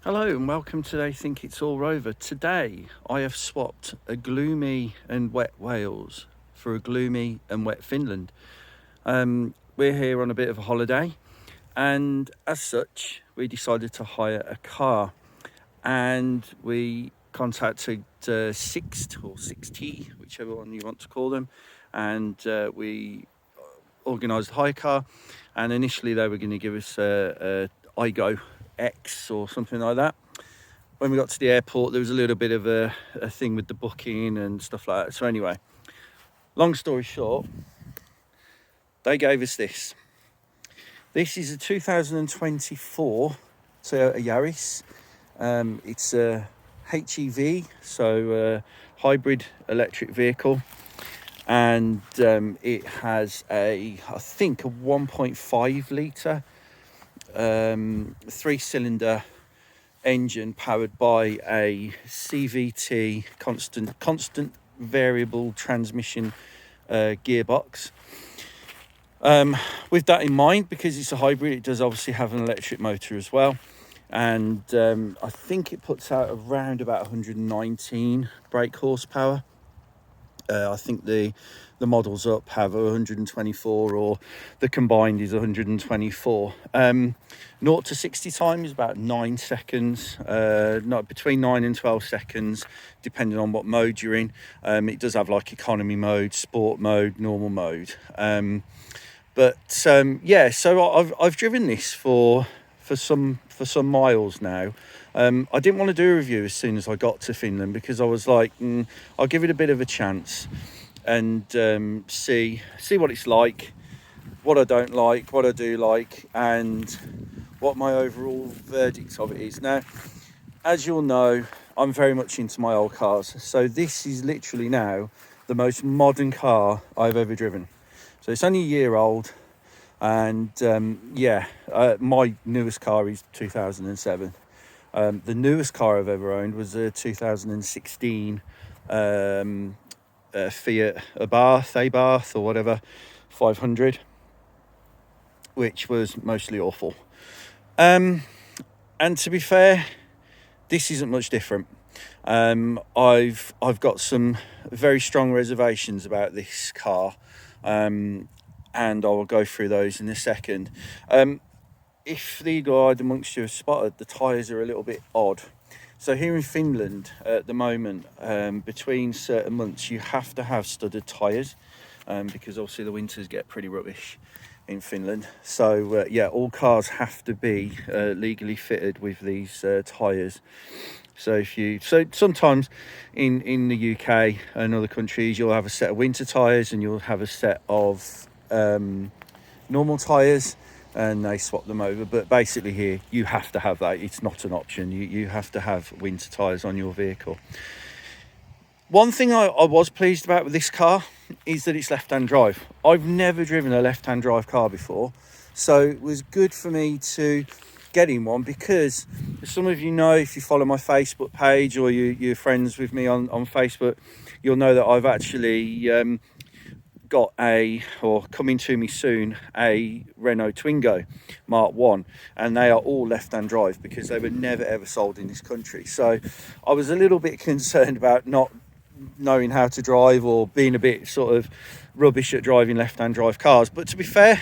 Hello and welcome to They Think It's All Over. Today I have swapped a gloomy and wet Wales for a gloomy and wet Finland. We're here on a bit of a holiday, and as such we decided to hire a car, and we contacted Sixt or Sixty, whichever one you want to call them, and we organised a hire car. And initially they were going to give us a iGo X or something like that. When we got to the airport, there was a little bit of a thing with the booking and stuff like that. So anyway, long story short, they gave us this. This is a 2024 Toyota Yaris. It's a HEV, so a hybrid electric vehicle. And it has I think a 1.5 litre 3-cylinder engine powered by a CVT constant variable transmission gearbox. With that in mind, because it's a hybrid, it does obviously have an electric motor as well, and I think it puts out around about 119 brake horsepower. I think the models up have 124, or the combined is 124. 0 to 60 time is about 9 seconds, not between 9 and 12 seconds, depending on what mode you're in. It does have like economy mode, sport mode, normal mode. Yeah, so I've driven this for some miles now. I didn't want to do a review as soon as I got to Finland, because I was like, I'll give it a bit of a chance and see what it's like, what I don't like, what I do like, and what my overall verdict of it is. Now, as you'll know, I'm very much into my old cars, so this is literally now the most modern car I've ever driven. So it's only a year old, and my newest car is 2007. The newest car I've ever owned was a 2016 Fiat Abarth or whatever, 500, which was mostly awful. And to be fair, this isn't much different. I've got some very strong reservations about this car, and I will go through those in a second. If the eagle-eyed amongst you have spotted, the tyres are a little bit odd. So here in Finland at the moment, between certain months, you have to have studded tyres, because obviously the winters get pretty rubbish in Finland. So all cars have to be legally fitted with these tyres. So sometimes in the UK and other countries, you'll have a set of winter tyres and you'll have a set of normal tyres, and they swap them over. But basically here, you have to have that. It's not an option. You have to have winter tyres on your vehicle. One thing I was pleased about with this car is that it's left-hand drive. I've never driven a left-hand drive car before, so it was good for me to get in one, because as some of you know, if you follow my Facebook page or you're friends with me on Facebook, you'll know that I've actually got coming to me soon, a Renault Twingo Mark 1, and they are all left-hand drive because they were never ever sold in this country. So I was a little bit concerned about not knowing how to drive, or being a bit sort of rubbish at driving left-hand drive cars. But to be fair,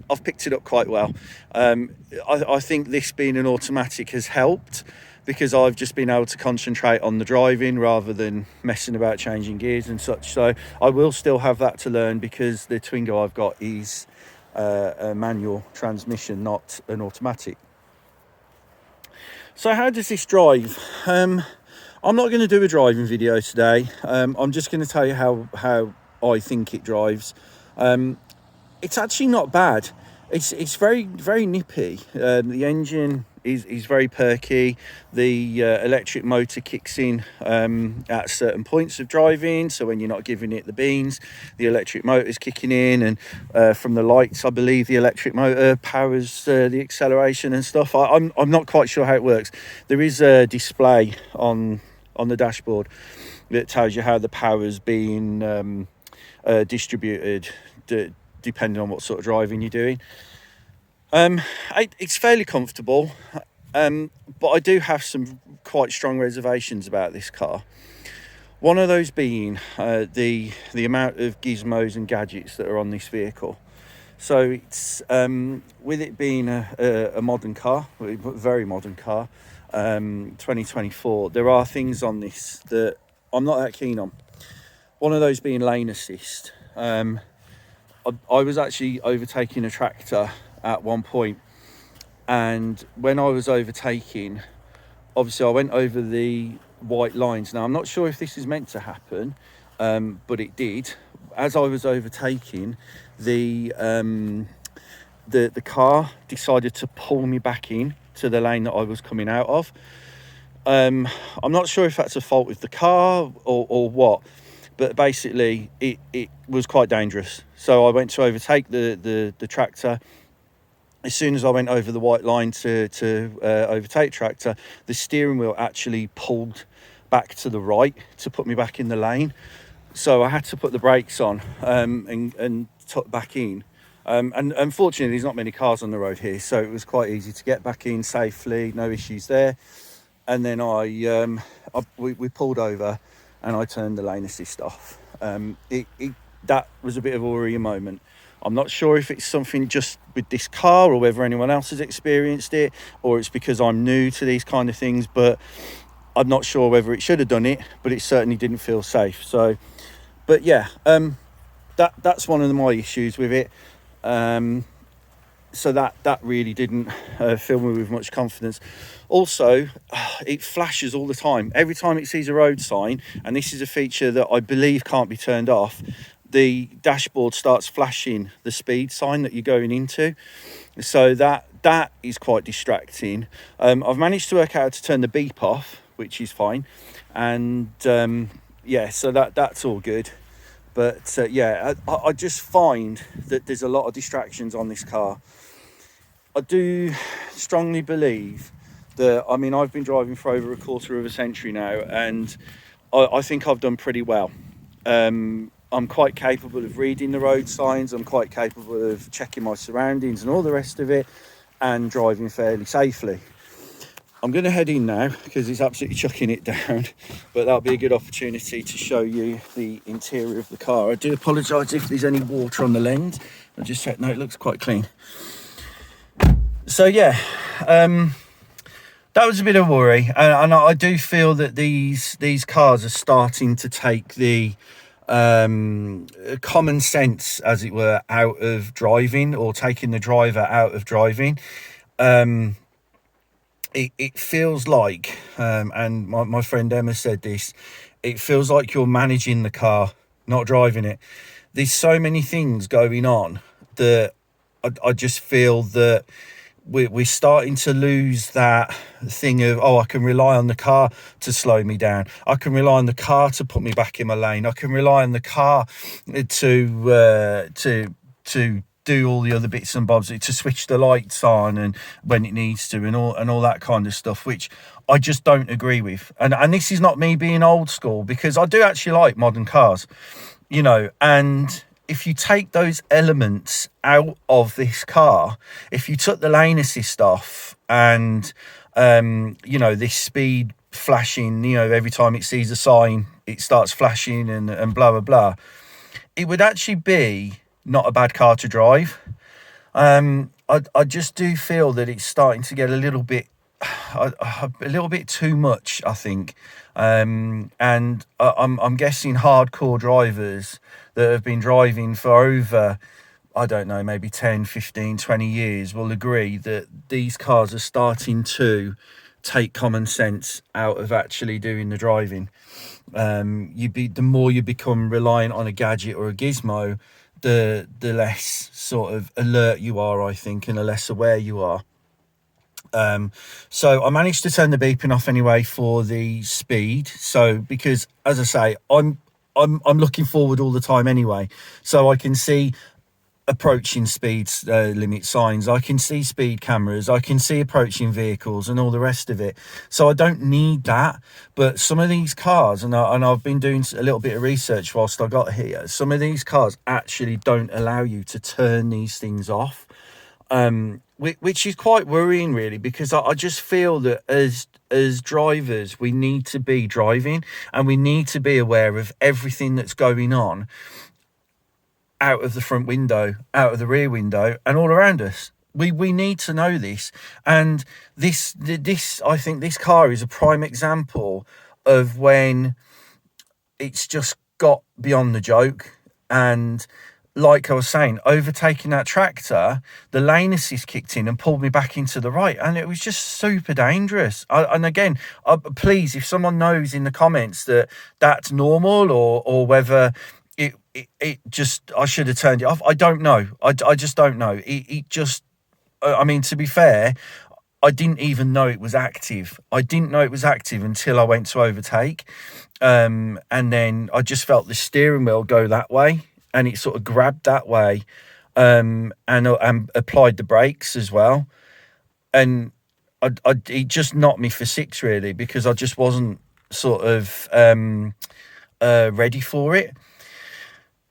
I've picked it up quite well. I think this being an automatic has helped, because I've just been able to concentrate on the driving rather than messing about changing gears and such. So I will still have that to learn, because the Twingo I've got is a manual transmission, not an automatic. So how does this drive? I'm not going to do a driving video today. I'm just going to tell you how I think it drives. It's actually not bad. It's very, very nippy. The engine is very perky. The electric motor kicks in at certain points of driving. So when you're not giving it the beans, the electric motor is kicking in, and from the lights, I believe the electric motor powers the acceleration and stuff. I'm not quite sure how it works. There is a display on the dashboard that tells you how the power's being distributed, depending on what sort of driving you're doing. It's fairly comfortable. But I do have some quite strong reservations about this car. One of those being the amount of gizmos and gadgets that are on this vehicle. So it's with it being a modern car, a very modern car, 2024. There are things on this that I'm not that keen on. One of those being lane assist. I was actually overtaking a tractor at one point, and when I was overtaking, obviously I went over the white lines. Now I'm not sure if this is meant to happen, but it did. As I was overtaking, the car decided to pull me back in to the lane that I was coming out of. I'm not sure if that's a fault with the car or what, but basically it was quite dangerous. So I went to overtake the tractor. As soon as I went over the white line to overtake tractor, the steering wheel actually pulled back to the right to put me back in the lane. So I had to put the brakes on and tuck back in. And unfortunately, there's not many cars on the road here, so it was quite easy to get back in safely, no issues there. And then we pulled over, and I turned the lane assist off. That was a bit of a worrying moment. I'm not sure if it's something just with this car or whether anyone else has experienced it, or it's because I'm new to these kind of things, but I'm not sure whether it should have done it, but it certainly didn't feel safe. So, but yeah, that's one of my issues with it. So that really didn't fill me with much confidence. Also, it flashes all the time. Every time it sees a road sign, and this is a feature that I believe can't be turned off, the dashboard starts flashing the speed sign that you're going into. So that is quite distracting. I've managed to work out how to turn the beep off, which is fine. And yeah, so that's all good. But yeah, I just find that there's a lot of distractions on this car. I do strongly believe that, I mean, I've been driving for over a quarter of a century now, and I think I've done pretty well. I'm quite capable of reading the road signs. I'm quite capable of checking my surroundings and all the rest of it, and driving fairly safely. I'm going to head in now because it's absolutely chucking it down, but that'll be a good opportunity to show you the interior of the car. I do apologise if there's any water on the lens. I just checked, no, it looks quite clean. So yeah, that was a bit of worry, and I do feel that these cars are starting to take the common sense, as it were, out of driving, or taking the driver out of driving. It feels like, and my friend Emma said this, it feels like you're managing the car, not driving it. There's so many things going on that I just feel that we're starting to lose that thing of, I can rely on the car to slow me down. I can rely on the car to put me back in my lane. I can rely on the car to do all the other bits and bobs, to switch the lights on and when it needs to, and all that kind of stuff, which I just don't agree with. And this is not me being old school, because I do actually like modern cars, and if you take those elements out of this car, if you took the lane assist off and, this speed flashing, every time it sees a sign, it starts flashing and blah, blah, blah, it would actually be not a bad car to drive. I just do feel that it's starting to get a little bit too much, I think. And I'm guessing hardcore drivers that have been driving for over, I don't know, maybe 10, 15, 20 years will agree that these cars are starting to take common sense out of actually doing the driving. The more you become reliant on a gadget or a gizmo, the less sort of alert you are, I think, and the less aware you are. So I managed to turn the beeping off anyway for the speed. So, because as I say, I'm looking forward all the time anyway, so I can see approaching speed limit signs, I can see speed cameras, I can see approaching vehicles and all the rest of it. So I don't need that. But some of these cars, and I've been doing a little bit of research whilst I got here, some of these cars actually don't allow you to turn these things off. which is quite worrying, really, because I just feel that as drivers, we need to be driving and we need to be aware of everything that's going on out of the front window, out of the rear window, and all around us. We need to know this, and this I think this car is a prime example of when it's just got beyond the joke. And like I was saying, overtaking that tractor, the lane assist kicked in and pulled me back into the right, and it was just super dangerous. And again, please, if someone knows in the comments that that's normal, or whether it just, I should have turned it off, I don't know. I just don't know. It just, I mean, to be fair, I didn't even know it was active. I didn't know it was active until I went to overtake. And then I just felt the steering wheel go that way, and it sort of grabbed that way, and applied the brakes as well. And it just knocked me for six, really, because I just wasn't sort of ready for it.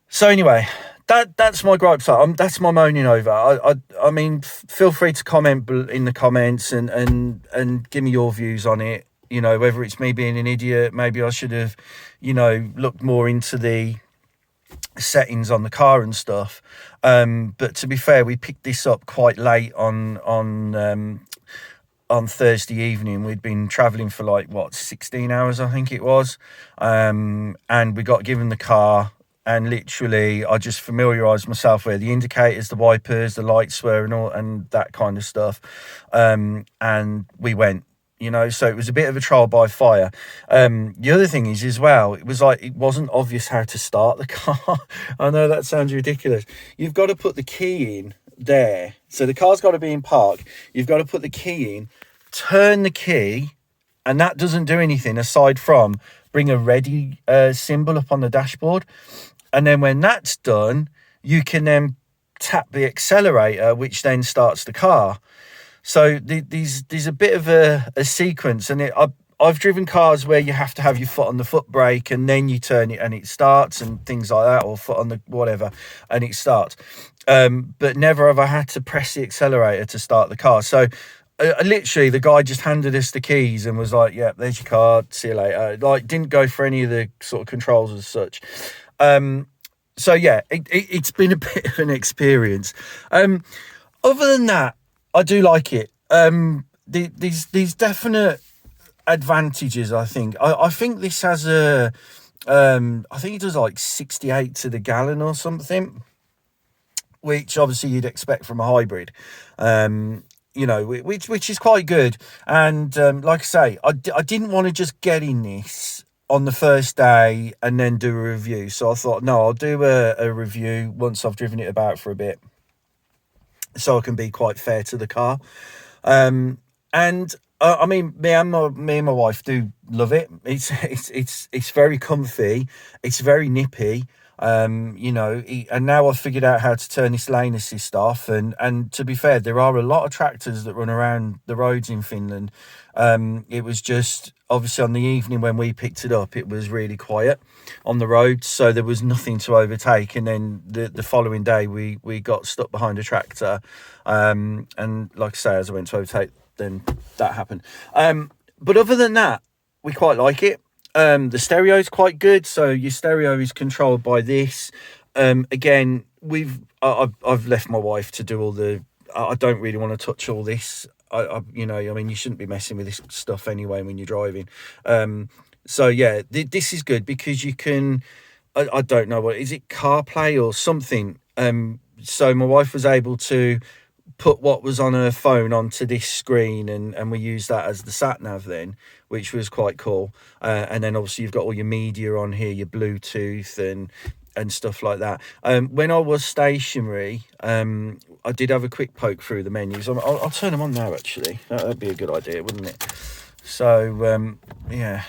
So anyway, that's my gripes. That's my moaning over. I mean, feel free to comment in the comments and give me your views on it. You know, whether it's me being an idiot, maybe I should have, looked more into the settings on the car and stuff. But to be fair, we picked this up quite late on Thursday evening. We'd been traveling for 16 hours, I think it was. And we got given the car. And literally, I just familiarised myself where the indicators, the wipers, the lights were, and that kind of stuff. And we went, so it was a bit of a trial by fire. The other thing is as well, it wasn't obvious how to start the car. I know that sounds ridiculous. You've got to put the key in there. So the car's got to be in park. You've got to put the key in, turn the key, and that doesn't do anything aside from bring a ready symbol up on the dashboard. And then when that's done, you can then tap the accelerator, which then starts the car. So there's a bit of a sequence. And I've driven cars where you have to have your foot on the foot brake and then you turn it and it starts and things like that, or foot on the whatever and it starts. But never have I had to press the accelerator to start the car. So literally the guy just handed us the keys and was like, yeah, there's your card, see you later. Didn't go for any of the sort of controls as such. So yeah, it's been a bit of an experience. Other than that, I do like it. These definite advantages, I think. I think this has I think it does 68 to the gallon or something, which obviously you'd expect from a hybrid. Which is quite good. And like I say, I didn't want to just get in this on the first day and then do a review. So I thought, no, I'll do a review once I've driven it about for a bit, so I can be quite fair to the car. I mean, me and my wife do love it. It's very comfy. It's very nippy. And now I've figured out how to turn this lane assist off. And to be fair, there are a lot of tractors that run around the roads in Finland. It was just, obviously on the evening when we picked it up, it was really quiet on the road, so there was nothing to overtake. And then the following day we got stuck behind a tractor, and like I say, as I went to overtake, then that happened. But other than that, we quite like it. The stereo is quite good, so your stereo is controlled by this. Again, I've left my wife to do all the, I don't really want to touch all this. I mean, you shouldn't be messing with this stuff anyway when you're driving. So yeah, this is good because you can, I don't know what, is it CarPlay or something? So my wife was able to put what was on her phone onto this screen, and we used that as the sat nav then, which was quite cool. And then obviously you've got all your media on here, your Bluetooth and stuff like that. When I was stationary, I did have a quick poke through the menus. I'll turn them on now, actually. That'd be a good idea, wouldn't it? So yeah,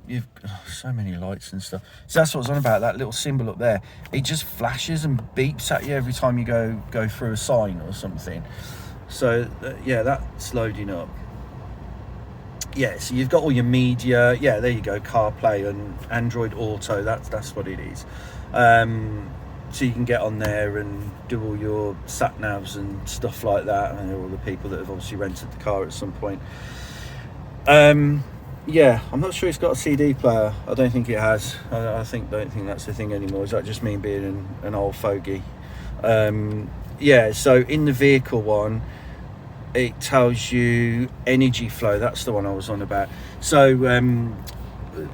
you've so many lights and stuff. So that's what's on about, that little symbol up there. It just flashes and beeps at you every time you go through a sign or something. So yeah, that's loading up. Yeah, so you've got all your media. Yeah, there you go, CarPlay and Android Auto. That's what it is. so you can get on there and do all your sat navs and stuff like that, and all the people that have obviously rented the car at some point. Yeah, I'm not sure it's got a CD player. I don't think it has. I don't think that's the thing anymore. Is that just me being an old fogey? Yeah, so in the vehicle one, it tells you energy flow. That's the one I was on about. So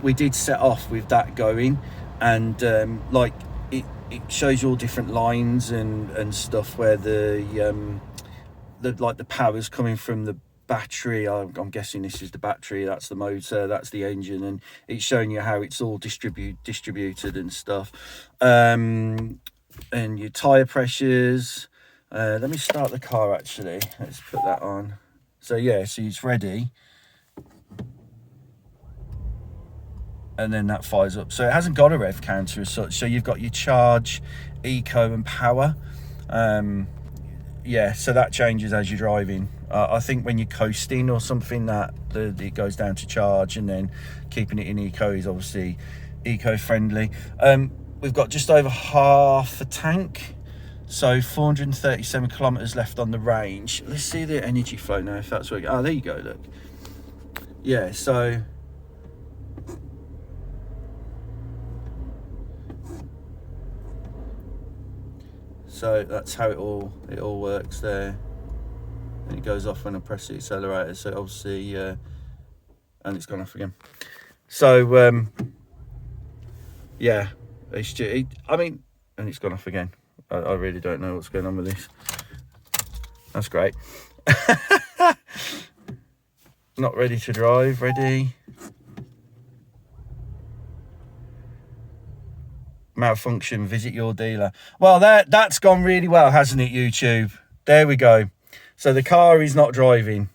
we did set off with that going, and like it shows you all different lines and stuff where the power's coming from the battery. I'm guessing this is the battery, that's the motor, that's the engine, and it's showing you how it's all distributed and stuff. And your tire pressures. Let me start the car actually. Let's put that on. So yeah, so it's ready. And then that fires up. So it hasn't got a rev counter as such. So you've got your charge, eco and power. Yeah, so that changes as you're driving. I think when you're coasting or something, that it goes down to charge, and then keeping it in eco is obviously eco-friendly. We've got just over half a tank, so 437 kilometers left on the range. Let's see the energy flow now, if that's working. Oh, there you go, look. Yeah, so that's how it all works there. And it goes off when I press the accelerator, so obviously and it's gone off again. So yeah, it's just, I mean, and it's gone off again. I really don't know what's going on with this. That's great. Not ready to drive. Ready. Malfunction, visit your dealer. Well, that's gone really well, hasn't it, YouTube? There we go. So the car is not driving.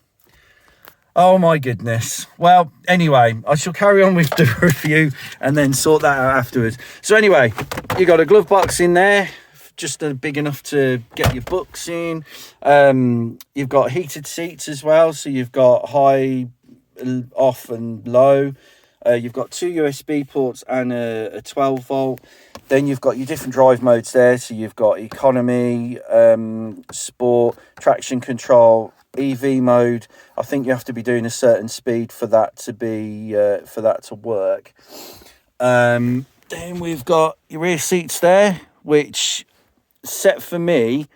Oh my goodness. Well, anyway, I shall carry on with the review and then sort that out afterwards. So anyway, you got a glove box in there, just big enough to get your books in. You've got heated seats as well, so you've got high, off and low. You've got 2 USB ports and a 12 volt. Then you've got your different drive modes there. So you've got economy, sport, traction control, EV mode. I think you have to be doing a certain speed for that to work. Then we've got your rear seats there, which set for me,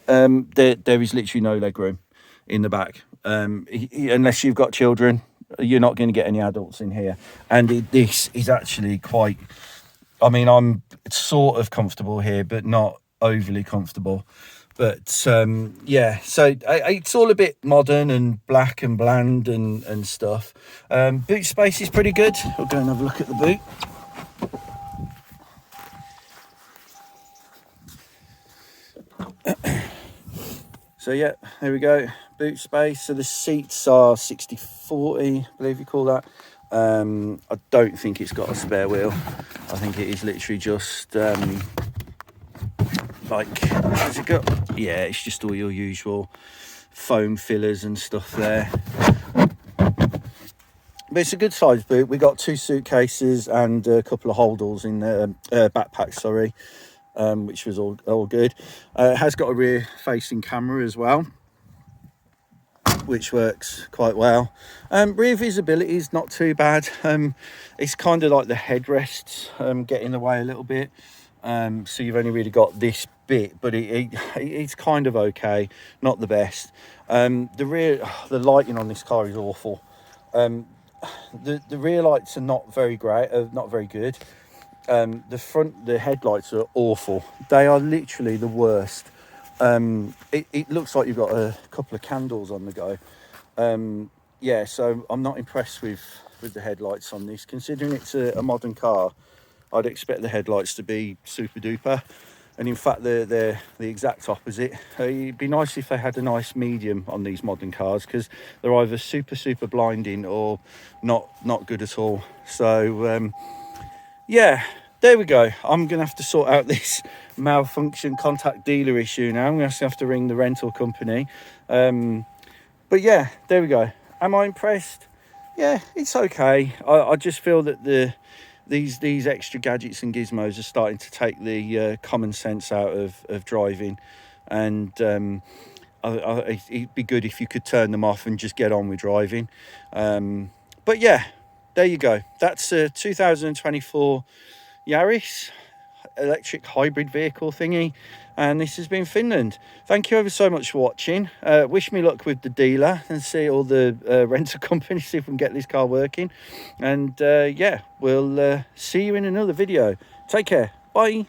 there is literally no leg room in the back, unless you've got children. You're not going to get any adults in here, and this is actually quite, I mean, I'm sort of comfortable here but not overly comfortable, but yeah, so it's all a bit modern and black and bland and stuff. Boot space is pretty good. I'll go and have a look at the boot. So yeah, there we go, boot space. So the seats are 60/40, I believe you call that. I don't think it's got a spare wheel. I think it is literally just like, has it got, yeah, it's just all your usual foam fillers and stuff there. But it's a good size boot. We got 2 suitcases and a couple of holdalls in the backpack, sorry. Which was all good. It has got a rear facing camera as well, which works quite well. Rear visibility is not too bad. It's kind of like the headrests get in the way a little bit, so you've only really got this bit, but it's kind of okay, not the best. The lighting on this car is awful. The rear lights are not very great, not very good. The headlights are awful. They are literally the worst. It looks like you've got a couple of candles on the go. Yeah, so I'm not impressed with the headlights on this. Considering it's a modern car, I'd expect the headlights to be super duper, and in fact they're the exact opposite. It'd be nice if they had a nice medium on these modern cars, because they're either super blinding or not good at all. So yeah, there we go. I'm going to have to sort out this malfunction contact dealer issue now. I'm going to have to ring the rental company. But yeah, there we go. Am I impressed? Yeah, it's okay. I just feel that these extra gadgets and gizmos are starting to take the common sense out of driving, and it'd be good if you could turn them off and just get on with driving. But yeah, there you go. That's a 2024 Yaris electric hybrid vehicle thingy, and this has been Finland. Thank you ever so much for watching. Wish me luck with the dealer and see all the rental companies, see if we can get this car working. And yeah, we'll see you in another video. Take care. Bye.